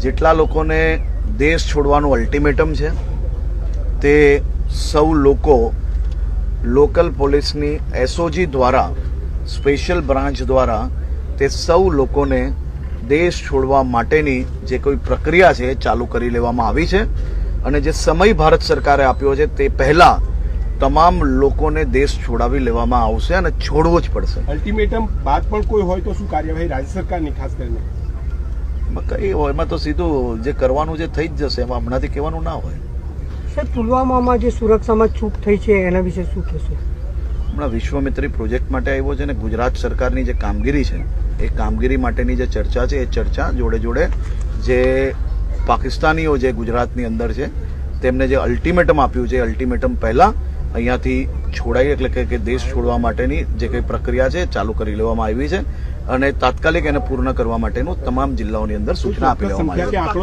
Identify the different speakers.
Speaker 1: જેટલા લોકોને દેશ છોડવાનું અલ્ટિમેટમ છે તે સૌ લોકો લોકલ પોલીસની એસઓજી દ્વારા સ્પેશિયલ બ્રાન્ચ દ્વારા તે સૌ લોકોને દેશ છોડવા માટેની જે કોઈ પ્રક્રિયા છે એ ચાલુ કરી લેવામાં આવી છે અને જે સમય ભારત સરકારે આપ્યો છે તે પહેલા તમામ લોકોને દેશ છોડાવી લેવામાં આવશે અને છોડવો જ પડશે.
Speaker 2: અલ્ટિમેટમ બાદ પણ કોઈ હોય તો શું કાર્યવાહી રાજ્ય સરકારની ખાસ કરીને?
Speaker 1: કઈ હોય એમાં તો સીધું જે કરવાનું છે થઈ જ જશે, એમાં હમણાંથી કહેવાનું ના હોય.
Speaker 3: સર, પુલવામામાં જે સુરક્ષામાં ચૂક થઈ છે એના વિશે શું કહેશો?
Speaker 1: હમણાં વિશ્વમિત્રી પ્રોજેક્ટ માટે આવ્યો છે અને ગુજરાત સરકારની જે કામગીરી છે એ કામગીરી માટેની જે ચર્ચા છે એ ચર્ચા જોડે જોડે જે પાકિસ્તાનીઓ જે ગુજરાતની અંદર છે તેમને જે અલ્ટિમેટમ આપ્યું છે અલ્ટિમેટમ પહેલાં અહીંયાથી છોડાઈ એટલે કે દેશ છોડવા માટેની જે કંઈ પ્રક્રિયા છે ચાલુ કરી લેવામાં આવી છે અને તાત્કાલિક એને પૂર્ણ કરવા માટેનું તમામ જિલ્લાઓની અંદર સૂચના આપી લેવામાં આવી છે.